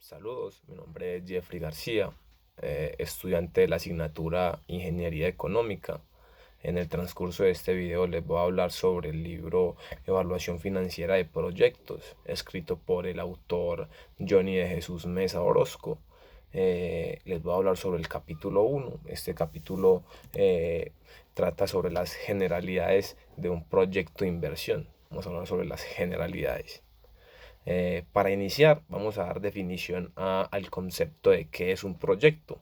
Saludos, mi nombre es Jeffrey García, estudiante de la asignatura Ingeniería Económica. En el transcurso de este video les voy a hablar sobre el libro Evaluación Financiera de Proyectos, escrito por el autor Johnny de Jesús Mesa Orozco. Les voy a hablar sobre el capítulo 1. Este capítulo trata sobre las generalidades de un proyecto de inversión. Vamos a hablar sobre las generalidades. Para iniciar, vamos a dar definición al concepto de qué es un proyecto.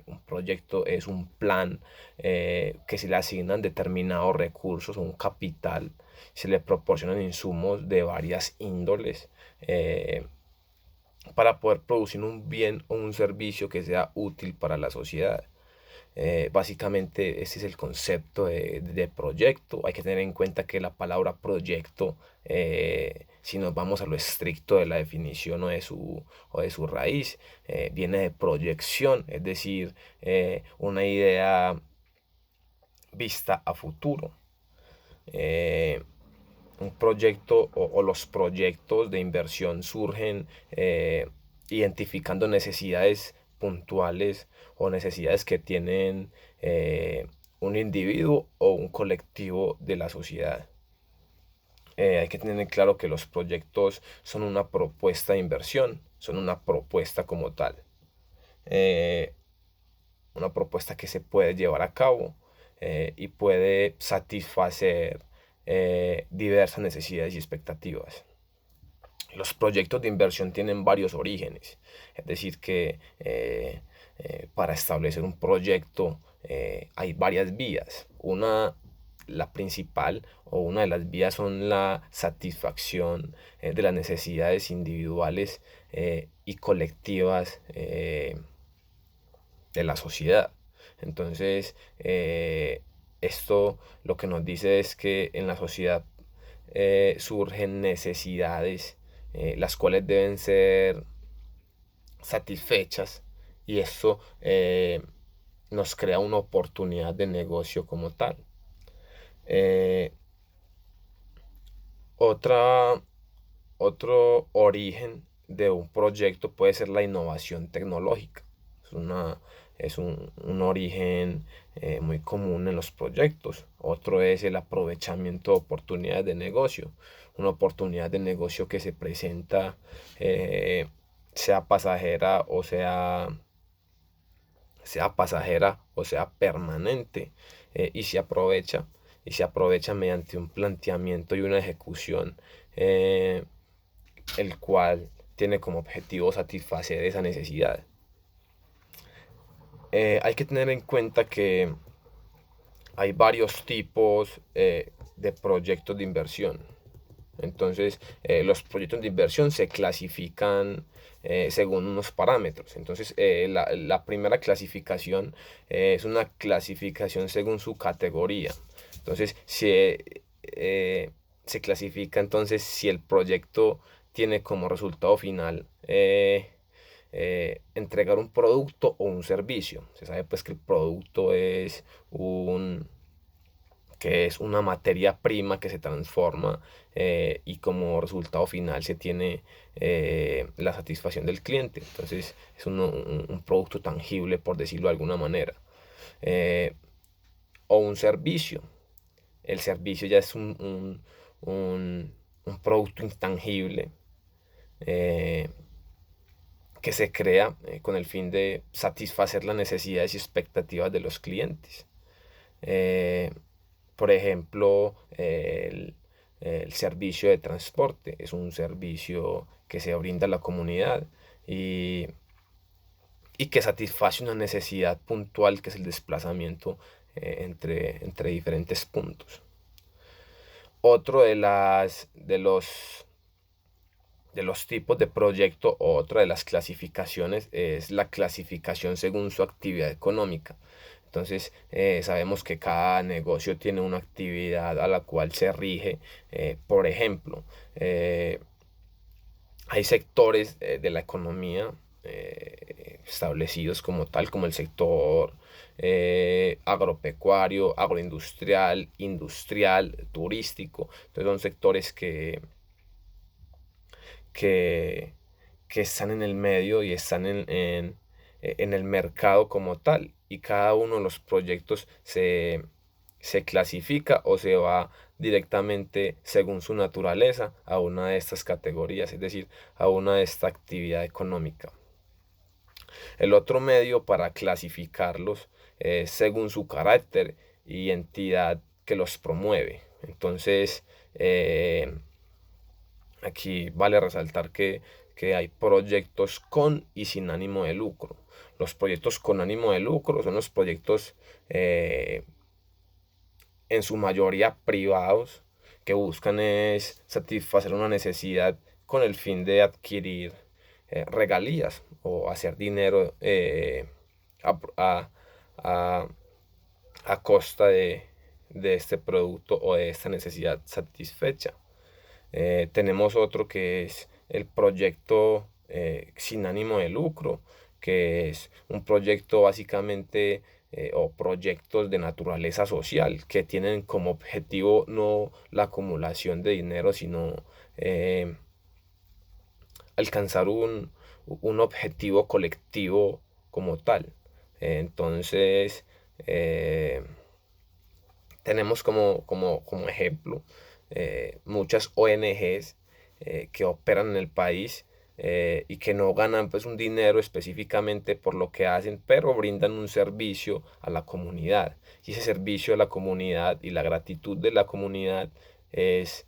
Un proyecto es un plan que se le asignan determinados recursos o un capital, se le proporcionan insumos de varias índoles para poder producir un bien o un servicio que sea útil para la sociedad. Básicamente este es el concepto de proyecto. Hay que tener en cuenta que la palabra proyecto, si nos vamos a lo estricto de la definición o de su raíz, viene de proyección, es decir, una idea vista a futuro. Eh, un proyecto o los proyectos de inversión surgen identificando necesidades puntuales o necesidades que tienen un individuo o un colectivo de la sociedad. Hay que tener claro que los proyectos son una propuesta de inversión, son una propuesta como tal. Eh, una propuesta que se puede llevar a cabo y puede satisfacer diversas necesidades y expectativas. Los proyectos de inversión tienen varios orígenes, es decir, que para establecer un proyecto hay varias vías. La principal o una de las vías son la satisfacción de las necesidades individuales y colectivas de la sociedad. Entonces, esto lo que nos dice es que en la sociedad surgen necesidades las cuales deben ser satisfechas y esto nos crea una oportunidad de negocio como tal. Eh, otra, Otro origen de un proyecto puede ser la innovación tecnológica. Es un origen muy común en los proyectos. Otro es el aprovechamiento de oportunidades de negocio. Una oportunidad de negocio que se presenta, sea pasajera o sea permanente, y se aprovecha mediante un planteamiento y una ejecución eh, el cual tiene como objetivo satisfacer esa necesidad. Hay que tener en cuenta que hay varios tipos de proyectos de inversión. Entonces, los proyectos de inversión se clasifican según unos parámetros. Entonces, la primera clasificación es una clasificación según su categoría. Entonces, se clasifica entonces si el proyecto tiene como resultado final entregar un producto o un servicio. Se sabe pues que el producto es una materia prima que se transforma y como resultado final se tiene la satisfacción del cliente. Entonces es un producto tangible, por decirlo de alguna manera. Eh, o un servicio. El servicio ya es un producto intangible eh, que se crea con el fin de satisfacer las necesidades y expectativas de los clientes. Eh, por ejemplo, el servicio de transporte es un servicio que se brinda a la comunidad y que satisface una necesidad puntual que es el desplazamiento entre diferentes puntos. Otro de los tipos de proyecto o otra de las clasificaciones es la clasificación según su actividad económica. Entonces, sabemos que cada negocio tiene una actividad a la cual se rige. Por ejemplo, hay sectores de la economía establecidos como tal, como el sector agropecuario, agroindustrial, industrial, turístico. Entonces son sectores que que están en el medio y están en el mercado como tal. Y cada uno de los proyectos se clasifica o se va directamente según su naturaleza a una de estas categorías, es decir, a una de esta actividad económica. El otro medio para clasificarlos es según su carácter y entidad que los promueve. Entonces, aquí vale resaltar que hay proyectos con y sin ánimo de lucro. Los proyectos con ánimo de lucro son los proyectos en su mayoría privados que buscan es satisfacer una necesidad con el fin de adquirir regalías o hacer dinero a, a- a- a costa de este producto o de esta necesidad satisfecha. Tenemos otro que es el proyecto sin ánimo de lucro, que es un proyecto básicamente o proyectos de naturaleza social que tienen como objetivo no la acumulación de dinero, sino eh, alcanzar un objetivo colectivo como tal. Entonces, eh, tenemos como ejemplo muchas ONGs que operan en el país y que no ganan pues un dinero específicamente por lo que hacen, pero brindan un servicio a la comunidad. Y ese servicio a la comunidad y la gratitud de la comunidad es,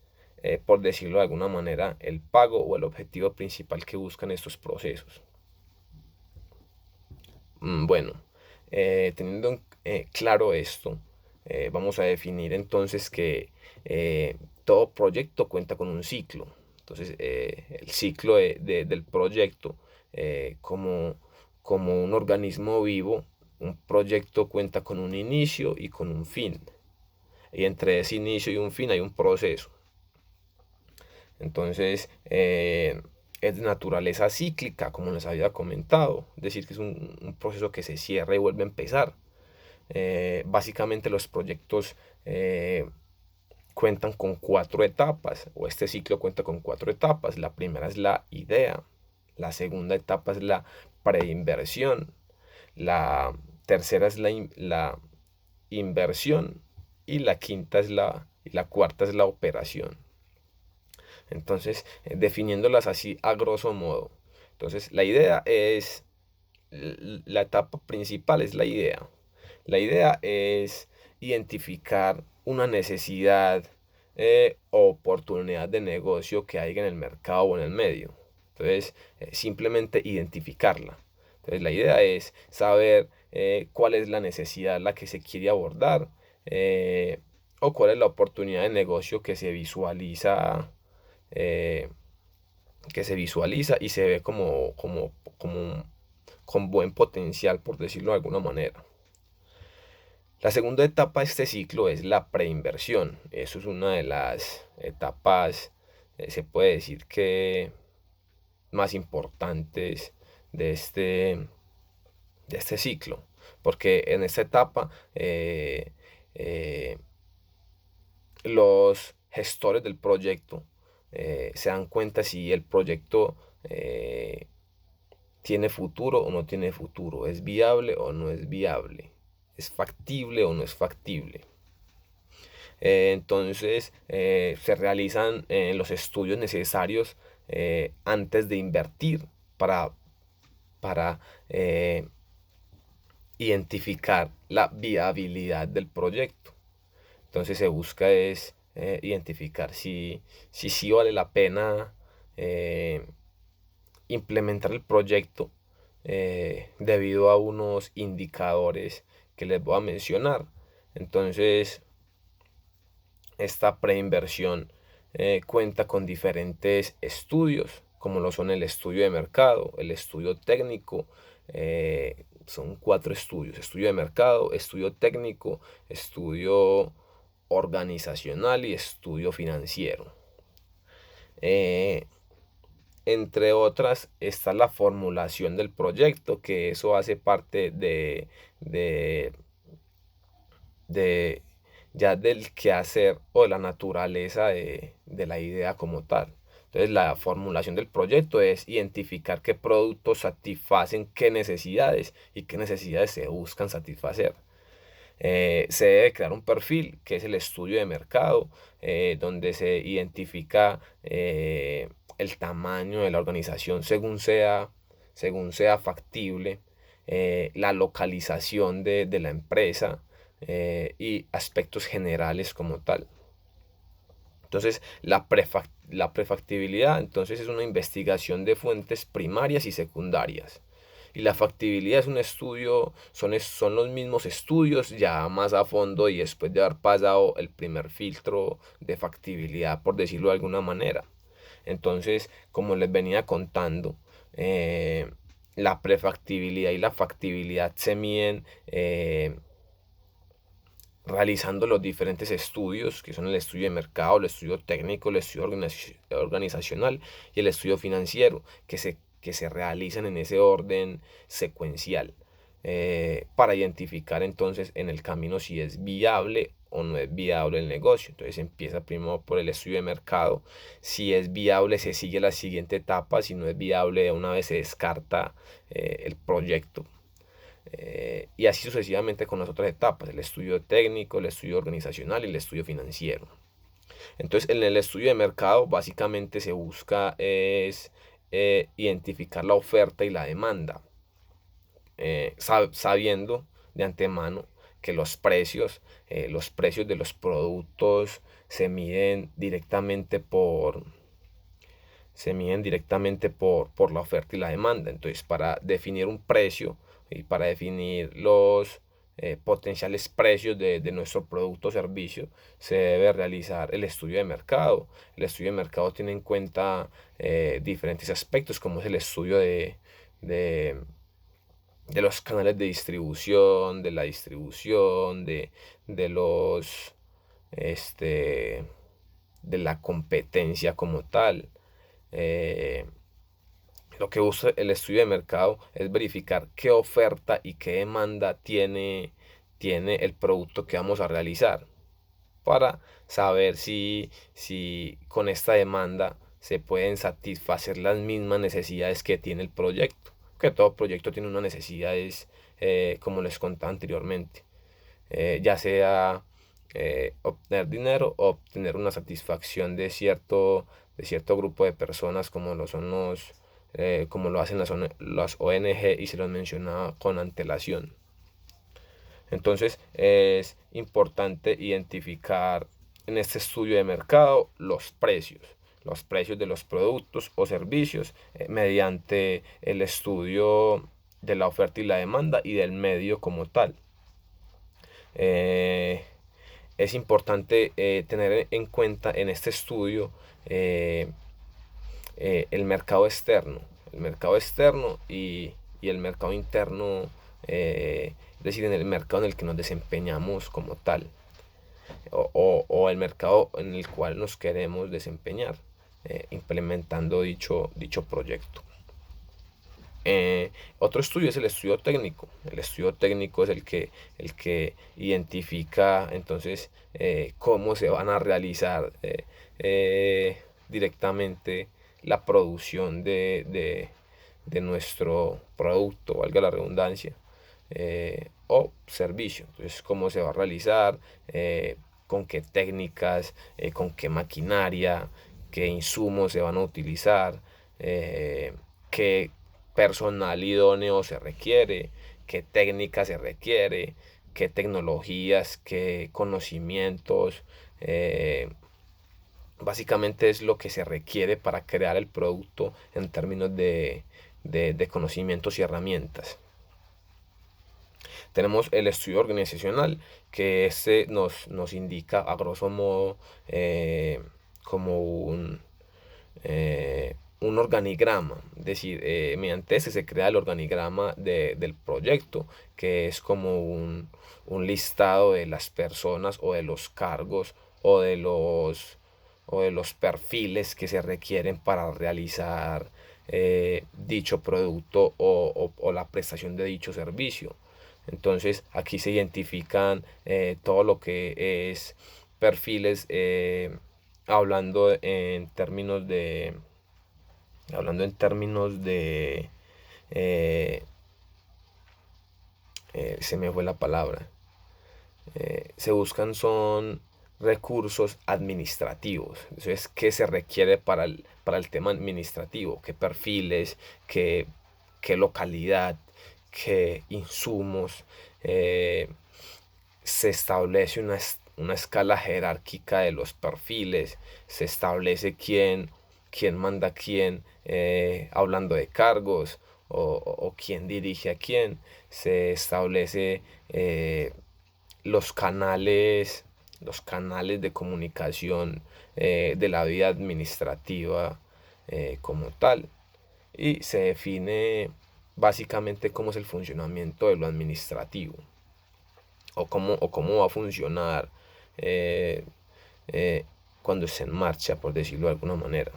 por decirlo de alguna manera, el pago o el objetivo principal que buscan estos procesos. Bueno, teniendo claro esto, vamos a definir entonces que todo proyecto cuenta con un ciclo. Entonces, el ciclo del proyecto, como un organismo vivo, un proyecto cuenta con un inicio y con un fin. Y entre ese inicio y un fin hay un proceso. Entonces, es de naturaleza cíclica, como les había comentado, es decir, que es un proceso que se cierra y vuelve a empezar. Básicamente los proyectos cuentan con cuatro etapas, o este ciclo cuenta con cuatro etapas. La primera es la idea, la segunda etapa es la preinversión, la tercera es la inversión y la quinta y la cuarta es la operación. Entonces, definiéndolas así a grosso modo. Entonces, la idea es, la etapa principal es la idea. La idea es identificar una necesidad o oportunidad de negocio que haya en el mercado o en el medio. Entonces, simplemente identificarla. Entonces, la idea es saber cuál es la necesidad la que se quiere abordar eh, o cuál es la oportunidad de negocio eh, que se visualiza y se ve con buen potencial, por decirlo de alguna manera. La segunda etapa de este ciclo es la preinversión. Eso es una de las etapas, se puede decir que más importantes de de este ciclo. Porque en esta etapa eh, los gestores del proyecto se dan cuenta si el proyecto tiene futuro o no tiene futuro, es viable o no es viable, es factible o no es factible. Entonces se realizan los estudios necesarios antes de invertir para, para identificar la viabilidad del proyecto. Entonces se busca es identificar si sí vale la pena implementar el proyecto debido a unos indicadores que les voy a mencionar. Entonces, esta preinversión cuenta con diferentes estudios, como lo son el estudio de mercado, el estudio técnico, son cuatro estudios: estudio de mercado, estudio técnico, estudio organizacional y estudio financiero. Eh, Entre otras está la formulación del proyecto, que eso hace parte de, de ya del quehacer o de la naturaleza de la idea como tal. Entonces la formulación del proyecto es identificar qué productos satisfacen qué necesidades y qué necesidades se buscan satisfacer. Se debe crear un perfil que es el estudio de mercado, donde se identifica el tamaño de la organización según sea factible, la localización de la empresa y aspectos generales como tal. Entonces, la prefactibilidad entonces es una investigación de fuentes primarias y secundarias. Y la factibilidad es un estudio, son los mismos estudios ya más a fondo y después de haber pasado el primer filtro de factibilidad, por decirlo de alguna manera. Entonces, como les venía contando, la prefactibilidad y la factibilidad se miden realizando los diferentes estudios, que son el estudio de mercado, el estudio técnico, el estudio organizacional y el estudio financiero, que se realizan en ese orden secuencial, para identificar entonces en el camino si es viable o no es viable el negocio. Entonces empieza primero por el estudio de mercado. Si es viable, se sigue la siguiente etapa. Si no es viable, de una vez se descarta el proyecto. Y así sucesivamente con las otras etapas, el estudio técnico, el estudio organizacional y el estudio financiero. Entonces, en el estudio de mercado básicamente se busca es identificar la oferta y la demanda, sabiendo de antemano que los precios de los productos se miden directamente por la oferta y la demanda. Entonces, para definir un precio y para definir los potenciales precios de nuestro producto o servicio, se debe realizar el estudio de mercado. El estudio de mercado tiene en cuenta diferentes aspectos, como es el estudio de, de los canales de distribución, de la distribución, de los, este, de la competencia como tal. Eh, lo que busca el estudio de mercado es verificar qué oferta y qué demanda tiene el producto que vamos a realizar, para saber si con esta demanda se pueden satisfacer las mismas necesidades que tiene el proyecto. Que todo proyecto tiene unas necesidades, como les contaba anteriormente, ya sea obtener dinero o obtener una satisfacción de cierto grupo de personas, como lo son como lo hacen las ONG, y se los mencionaba con antelación. Entonces es importante identificar en este estudio de mercado los precios de los productos o servicios, mediante el estudio de la oferta y la demanda y del medio como tal. Eh, es importante tener en cuenta en este estudio eh, el mercado externo y el mercado interno, es decir, en el mercado en el que nos desempeñamos como tal, o el mercado en el cual nos queremos desempeñar, implementando dicho proyecto. Otro estudio es el estudio técnico. El estudio técnico es el que identifica entonces cómo se van a realizar directamente la producción de nuestro producto, valga la redundancia, o servicio. Entonces, cómo se va a realizar, con qué técnicas, con qué maquinaria, qué insumos se van a utilizar, qué personal idóneo se requiere, qué técnica se requiere, qué tecnologías, qué conocimientos. Básicamente es lo que se requiere para crear el producto en términos de conocimientos y herramientas. Tenemos el estudio organizacional, que este nos indica a grosso modo como un organigrama. Es decir, mediante este se crea el organigrama del proyecto, que es como un listado de las personas o de los cargos o de los perfiles que se requieren para realizar dicho producto o la prestación de dicho servicio. Entonces aquí se identifican todo lo que es perfiles hablando en términos de, hablando en términos de, eh, se me fue la palabra, se buscan son recursos administrativos. Entonces, ¿qué se requiere para el tema administrativo? ¿Qué perfiles? ¿Qué localidad? ¿Qué insumos? Eh, Se establece una escala jerárquica de los perfiles, se establece quién manda a quién, hablando de cargos, o quién dirige a quién, se establece los canales, los canales de comunicación de la vida administrativa como tal, y se define básicamente cómo es el funcionamiento de lo administrativo, o cómo va a funcionar eh, eh, cuando esté en marcha, por decirlo de alguna manera.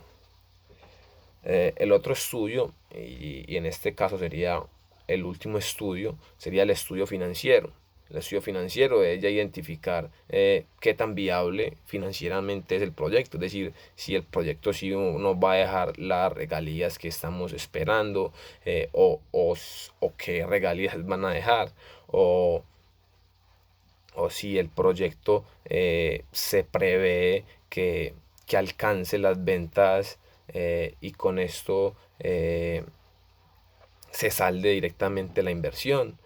El otro estudio, y en este caso sería el último estudio, sería el estudio financiero. El estudio financiero es ya identificar qué tan viable financieramente es el proyecto, es decir, si el proyecto sí nos va a dejar las regalías que estamos esperando, o qué regalías van a dejar, o, o si el proyecto se prevé que alcance las ventas, y con esto se salde directamente la inversión.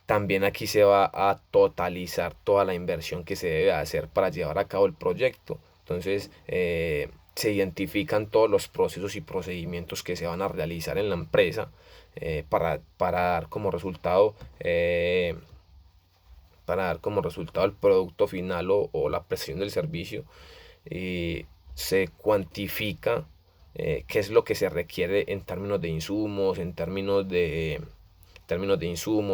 También aquí se va a totalizar toda la inversión que se debe hacer para llevar a cabo el proyecto. Entonces, se identifican todos los procesos y procedimientos que se van a realizar en la empresa, para dar como resultado, el producto final, o la prestación del servicio. Y se cuantifica qué es lo que se requiere en términos de insumos,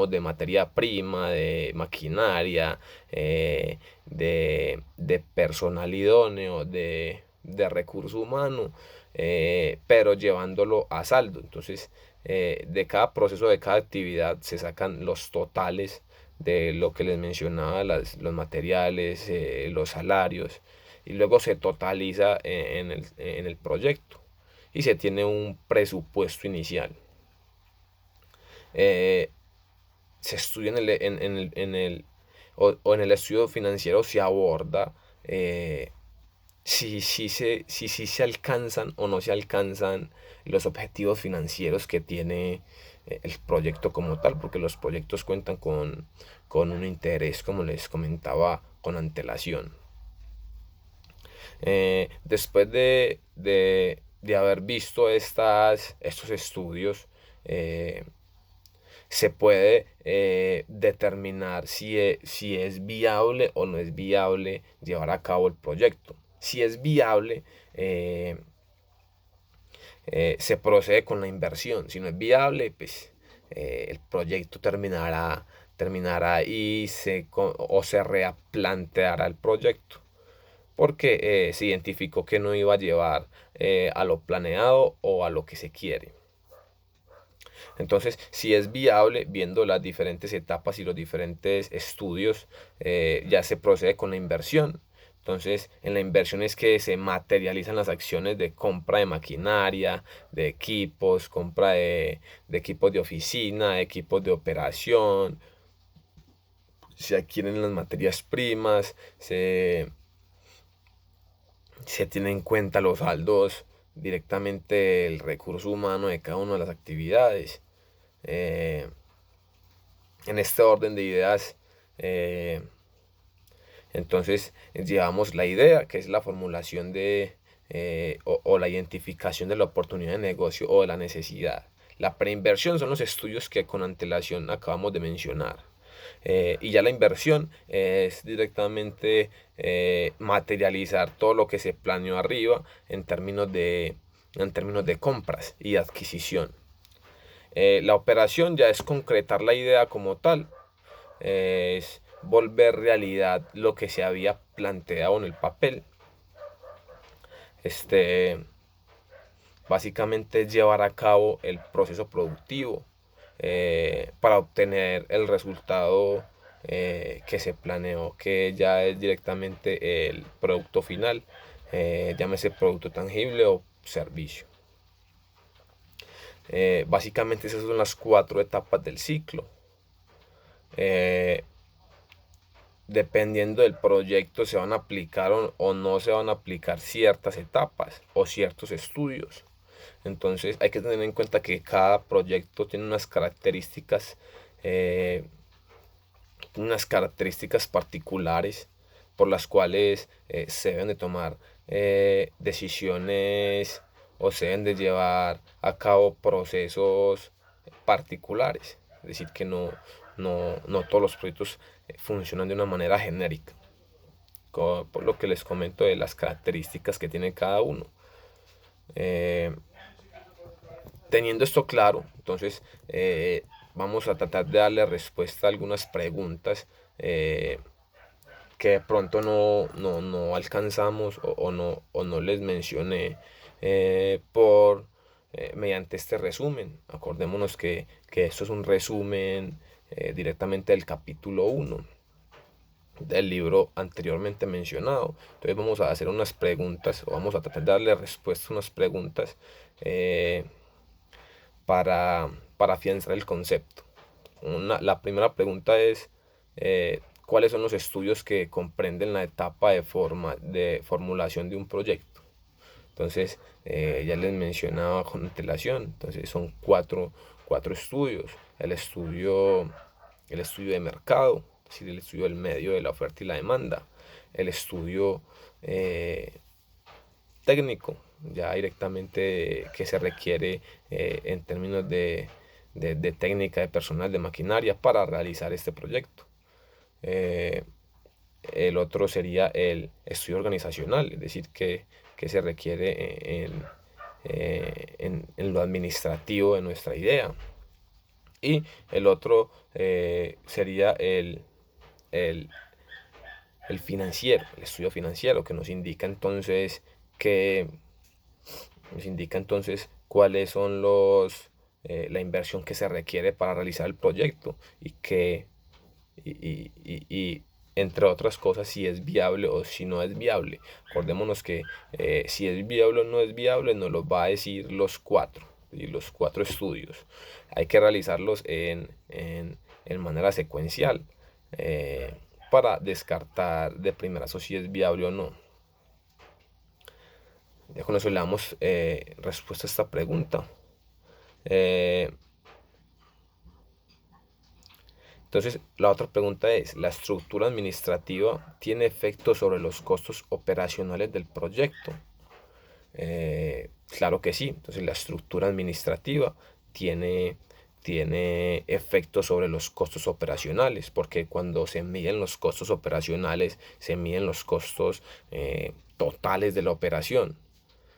de materia prima, de maquinaria, de personal idóneo, de recurso humano, pero llevándolo a saldo. Entonces, de cada proceso, de cada actividad, se sacan los totales de lo que les mencionaba, los materiales, los salarios, y luego se totaliza en el proyecto y se tiene un presupuesto inicial. Eh, Se estudia o en el estudio financiero se aborda si se alcanzan o no se alcanzan los objetivos financieros que tiene el proyecto como tal, porque los proyectos cuentan con un interés, como les comentaba, con antelación. Después de haber visto estos estudios, se puede determinar si es viable o no es viable llevar a cabo el proyecto. Si es viable, se procede con la inversión. Si no es viable, pues el proyecto terminará o se replanteará el proyecto, porque se identificó que no iba a llevar a lo planeado o a lo que se quiere. Entonces, si es viable, viendo las diferentes etapas y los diferentes estudios, ya se procede con la inversión. Entonces, en la inversión es que se materializan las acciones de compra de maquinaria, de equipos, compra de equipos de oficina, de equipos de operación, se adquieren las materias primas, se tienen en cuenta los saldos directamente, el recurso humano de cada una de las actividades. Eh, en este orden de ideas, entonces llevamos la idea, que es la formulación o la identificación de la oportunidad de negocio o de la necesidad. La preinversión son los estudios que con antelación acabamos de mencionar. Y ya la inversión es directamente materializar todo lo que se planeó arriba en términos de compras y adquisición. La operación ya es concretar la idea como tal, es volver realidad lo que se había planteado en el papel. Este, Básicamente es llevar a cabo el proceso productivo para obtener el resultado que se planeó, que ya es directamente el producto final. llámese producto tangible o servicio. Básicamente esas son las 4 etapas del ciclo. Dependiendo del proyecto se van a aplicar o no se van a aplicar ciertas etapas o ciertos estudios. Entonces hay que tener en cuenta que cada proyecto tiene unas características particulares por las cuales se deben de tomar decisiones o se deben de llevar a cabo procesos particulares. Es decir, que no todos los proyectos funcionan de una manera genérica, por lo que les comento de las características que tiene cada uno. Teniendo esto claro, entonces vamos a tratar de darle respuesta a algunas preguntas que de pronto no alcanzamos o no les mencioné mediante este resumen. Acordémonos que esto es un resumen directamente del capítulo 1 del libro anteriormente mencionado. Entonces vamos a hacer unas preguntas o vamos a tratar de darle respuesta a unas preguntas para afianzar el concepto. La primera pregunta es ¿cuáles son los estudios que comprenden la etapa de formulación de un proyecto? Entonces ya les mencionaba con antelación, entonces son cuatro estudios. El estudio de mercado, es decir, el estudio del medio de la oferta y la demanda. El estudio técnico, ya directamente que se requiere en términos de técnica, de personal, de maquinaria para realizar este proyecto. El otro sería el estudio organizacional, es decir, que se requiere en lo administrativo de nuestra idea. Y el otro sería el financiero, el estudio financiero, que nos indica entonces cuáles son la inversión que se requiere para realizar el proyecto y entre otras cosas si es viable o si no es viable. Acordémonos que si es viable o no es viable nos lo va a decir los cuatro estudios. Hay que realizarlos en manera secuencial para descartar de primerazo si es viable o no. Ya con eso le damos respuesta a esta pregunta. Entonces, la otra pregunta es, ¿la estructura administrativa tiene efecto sobre los costos operacionales del proyecto? Claro que sí. Entonces, la estructura administrativa tiene efecto sobre los costos operacionales, porque cuando se miden los costos operacionales, se miden los costos totales de la operación.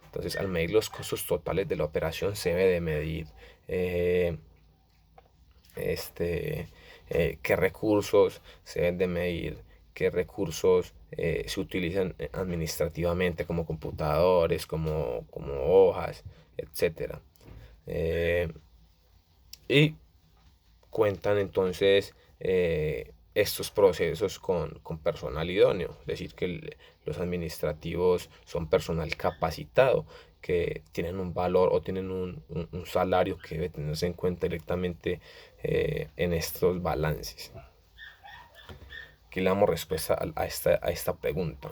Entonces, al medir los costos totales de la operación, se debe de medir qué recursos se deben de medir, qué recursos se utilizan administrativamente como computadores, como hojas, etcétera. Y cuentan entonces estos procesos con personal idóneo, es decir, que los administrativos son personal capacitado, que tienen un valor o tienen un salario que debe tenerse en cuenta directamente en estos balances. Aquí le damos respuesta a esta pregunta.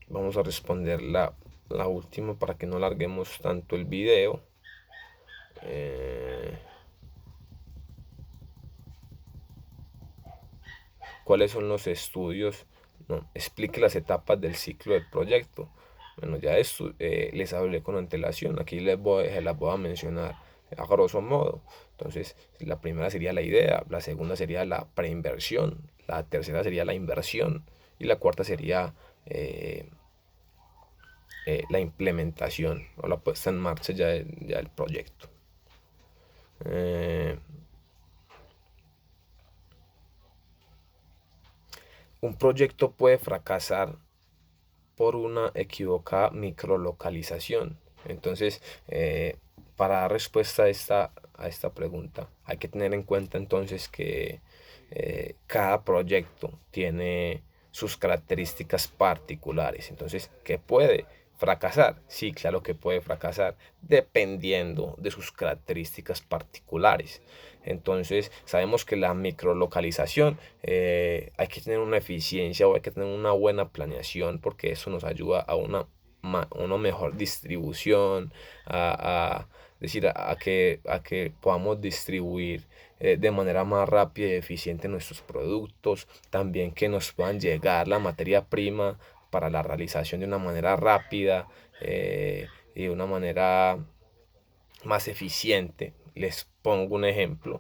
Vamos a responder la última para que no alarguemos tanto el video. ¿Cuáles son los estudios? No, explique las etapas del ciclo del proyecto. Bueno, ya esto les hablé con antelación. Aquí las voy a mencionar a grosso modo. Entonces, la primera sería la idea, la segunda sería la preinversión, la tercera sería la inversión y la cuarta sería la implementación o la puesta en marcha ya del proyecto. Un proyecto puede fracasar por una equivocada microlocalización. Entonces, para dar respuesta a esta pregunta, hay que tener en cuenta entonces que cada proyecto tiene sus características particulares. Entonces, ¿qué puede fracasar? Sí, claro que puede fracasar, dependiendo de sus características particulares. Entonces, sabemos que la microlocalización hay que tener una eficiencia o hay que tener una buena planeación, porque eso nos ayuda a una mejor distribución, a decir, a que podamos distribuir de manera más rápida y eficiente nuestros productos, también que nos puedan llegar la materia prima para la realización de una manera rápida y de una manera más eficiente. Les pongo un ejemplo.